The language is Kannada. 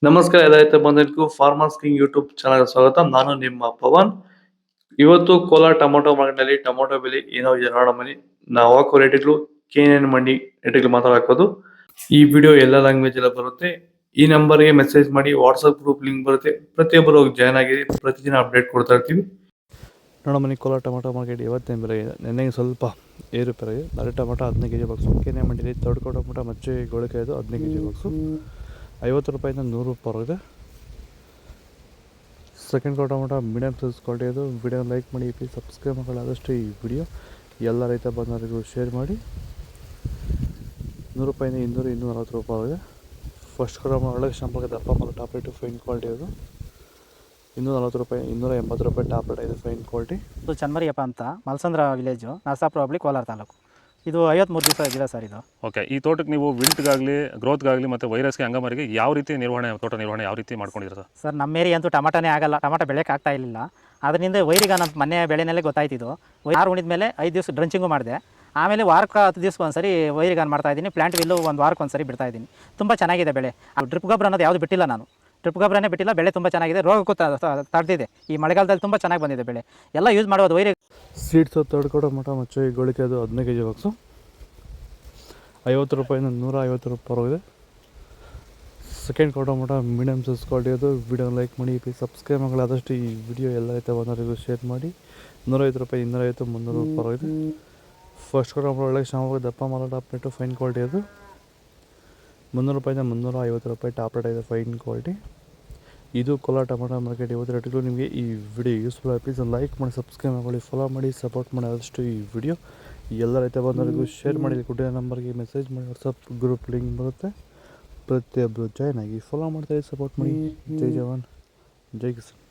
ನಮಸ್ಕಾರ ರೈತ ಬಂಧುಗಳಿಗೂ ಫಾರ್ಮರ್ಸ್ ಕಿಂಗ್ ಯೂಟ್ಯೂಬ್ ಚಾನಲ್ ಸ್ವಾಗತ. ನಾನು ನಿಮ್ಮ ಪವನ್. ಇವತ್ತು ಕೋಲಾರ ಟೊಮೊಟೊ ಮಾರ್ಕೆಟ್ನಲ್ಲಿ ಟೊಮೊಟೊ ಬೆಲೆ ಏನೋ ಇದೆ ನೋಡೋಣ ಬನ್ನಿ. ನಾವು ಹಾಕೋ ರೇಟ್ಗಳು KNN ಮಂಡಿ ರೇಟ್ಗಳು ಮಾತಾಡೋದು. ಈ ವಿಡಿಯೋ ಎಲ್ಲ ಲ್ಯಾಂಗ್ವೇಜ್ ಎಲ್ಲ ಬರುತ್ತೆ. ಈ ನಂಬರ್ಗೆ ಮೆಸೇಜ್ ಮಾಡಿ, ವಾಟ್ಸ್ಆಪ್ ಗ್ರೂಪ್ ಲಿಂಕ್ ಬರುತ್ತೆ, ಪ್ರತಿಯೊಬ್ಬರು ಜಾಯ್ನ್ ಆಗಿ ಪ್ರತಿದಿನ ಅಪ್ಡೇಟ್ ಕೊಡ್ತಾ ಇರ್ತೀವಿ. ನೋಡೋ ಮನೆ ಕೋಲಾರ ಟೊಮೊಟೊ ಮಾರ್ಕೆಟ್ ಇವತ್ತಿನ ಬೆಲೆ ಇದೆ. ನೆನ್ನೆಗೆ ಸ್ವಲ್ಪ ಏರುಪೇರಾಗಿದೆ. ನಾಳೆ ಟೊಮೊಟೊ 15 kg ಬಾಕ್ಸು. KNN ಮಂಡಿಯಲ್ಲಿ ತಡ್ಕೋ ಟೊಮೊಟೊ ಮಚ್ಚೆ ಗೋಳಿಕಾಯ್ದು 15 kg ಬಾಕ್ಸು 50 ರೂಪಾಯಿಂದ 100 ರೂಪಾಯಿ ಇದೆ. Second tomato medium size quality ಇದು. ವಿಡಿಯೋ ಲೈಕ್ ಮಾಡಿ, ಪ್ಲೀಸ್ ಸಬ್ಸ್ಕ್ರೈಬ್ ಮಾಡಿ. ಆದಷ್ಟು ಈ ವಿಡಿಯೋ ಎಲ್ಲ ರೈತ ಬಂಧುಗಳಿಗೂ ಶೇರ್ ಮಾಡಿ. 100 ರೂಪಾಯಿಂದ 240 ರೂಪಾಯಿ ಇದೆ. ಫಸ್ಟ್ ಟೊಮೊಟೊ ಒಳಗೆ ಸಂಪರ್ಕ ದಪ್ಪ ಮತ್ತು ಟಾಪ್ ರೇಟು ಫೈನ್ ಕ್ವಾಲಿಟಿ ಅದು 240 ರೂಪಾಯಿ, 280 ರೂಪಾಯಿ ಟಾಪ್ ರೇಟ್ ಇದೆ ಫೈನ್ ಕ್ವಾಲಿಟಿ. ಇದು ಚನ್ಮರಿಯಪ್ಪ ಅಂತ ಮಲ್ಸಂದ್ರ ವಿಲೇಜು, ನರಸಾಪುರ ಹೋಬಳಿ, ಕೋಲಾರ ತಾಲೂಕು. ಇದು 53 ದಿವಸ ಗಿಡ ಸರ್ ಇದು. ಓಕೆ, ಈ ತೋಟಕ್ಕೆ ನೀವು ವಿಲ್ಟ್ಗಾಗಲಿ, ಗ್ರೋತ್ಗಾಗಲಿ ಮತ್ತು ವೈರಸ್ಗೆ, ಅಂಗಮಾರಿಗೆ ಯಾವ ರೀತಿ ತೋಟ ನಿರ್ವಹಣೆ ಯಾವ ರೀತಿ ಮಾಡ್ಕೊಂಡಿದ್ದೀರಾ ಸರ್? ನಮ್ಮ ಏರಿಯಾ ಅಂತೂ ಟಮಾಟನೇ ಆಗಲ್ಲ, ಟಮಾಟ ಬೆಳೆಯೋಕೆ ಆಗ್ತಾ ಇರಲಿಲ್ಲ. ಅದರಿಂದ ವೈರಿಗ ನಮ್ಮ ಮನೆ ಬೆಳೆನಲ್ಲೇ ಗೊತ್ತಾಯ್ತಿದ್ದು. ಯಾರು ಉಣಿದ ಮೇಲೆ 5 ದಿವಸ ಡ್ರಂಚಿಂಗು ಮಾಡಿದೆ. ಆಮೇಲೆ ವಾರಕ್ಕೆ 10 ದಿವಸಕ್ಕೆ ಒಂದ್ಸರಿ ವೈರಿಗಾನ್ ಮಾಡ್ತಾಯಿದ್ದೀನಿ. ಪ್ಲಾಂಟ್ ವಿಲ್ಲು ಒಂದು ವಾರಕ್ಕೆ ಒಂದ್ಸರಿ ಬಿಡ್ತಾಯಿದ್ದೀನಿ. ತುಂಬ ಚೆನ್ನಾಗಿದೆ ಬೆಳೆ. ಡ್ರಿಪ್ ಗೊಬ್ಬರ ಅನ್ನೋದು ಯಾವುದು ಬಿಟ್ಟಿಲ್ಲ ನಾನು. ಡ್ರಿಪ್ ಗೊಬ್ಬರನೇ ಬಿಟ್ಟಿಲ್ಲ. ಬೆಳೆ ತುಂಬ ಚೆನ್ನಾಗಿದೆ. ರೋಗಕ್ಕೂ ತಡೆದಿದೆ. ಈ ಮಳೆಗಾಲದಲ್ಲಿ ತುಂಬ ಚೆನ್ನಾಗಿ ಬಂದಿದೆ ಬೆಳೆ. ಎಲ್ಲ ಯೂಸ್ ಮಾಡೋದು ವೈರಿ ಸೀಡ್ಸ್ ತಡ್ಕೋ ಟೊಮೊಟೊ ಮಚ್ಚೆ ಗೋಳಿಕೆ ಅದು 15 kg ಬಾಕ್ಸು 50 ರೂಪಾಯಿಂದ 150 ರೂಪಾಯಿ ಇದೆ. Second tomato medium size quality ಅದು. ವಿಡಿಯೋ ಲೈಕ್ ಮಾಡಿ, ಪ್ಲೀಸ್ ಸಬ್ಸ್ಕ್ರೈಬ್ ಮಾಡಿ. ಆದಷ್ಟು ಈ ವಿಡಿಯೋ ಎಲ್ಲ ರೈತ ಬಂದವರಿಗೂ ಶೇರ್ ಮಾಡಿ. 150 ರೂಪಾಯಿ, 250, 300 ರೂಪಾಯಿ ಇದೆ. ಫಸ್ಟ್ ಟೊಮೊಟೊ ಒಳಗೆ ಶಾಮ ದಪ್ಪ ಮಾಲ ಟಾಪ್ ರೇಟು ಫೈನ್ ಕ್ವಾಲಿಟಿ ಅದು 300 ರೂಪಾಯಿಂದ 350 ರೂಪಾಯಿ ಟಾಪ್ ರೇಟ್ ಇದೆ ಫೈನ್ ಕ್ವಾಲಿಟಿ. ಇದು ಕೋಲಾರ ಟೊಮೊಟೊ ಮಾರ್ಕೆಟ್ ಇವತ್ತು ರೇಟ್ಗಳು. ನಿಮಗೆ ಈ ವಿಡಿಯೋ ಯೂಸ್ಫುಲ್ ಆಗಿ ಪ್ಲೀಸ್ ಲೈಕ್ ಮಾಡಿ, ಸಬ್ಸ್ಕ್ರೈಬ್ ಮಾಡಿ, ಫಾಲೋ ಮಾಡಿ, ಸಪೋರ್ಟ್ ಮಾಡಿ. ಆದಷ್ಟು ಈ ವಿಡಿಯೋ ಎಲ್ಲ ರೈತ ಬಂದವರಿಗೂ ಶೇರ್ ಮಾಡಿ. ಕೊಟ್ಟಿರೋ ನಂಬರ್ಗೆ ಮೆಸೇಜ್ ಮಾಡಿ, ವಾಟ್ಸಪ್ ಗ್ರೂಪ್ ಲಿಂಕ್ ಬರುತ್ತೆ, ಪ್ರತಿಯೊಬ್ಬರು ಜಾಯ್ನ್ ಆಗಿ ಫಾಲೋ ಮಾಡ್ತಾರೆ, ಸಪೋರ್ಟ್ ಮಾಡಿ. ಜೈ ಜವಾನ್, ಜೈ ಕಿಸಾನ್.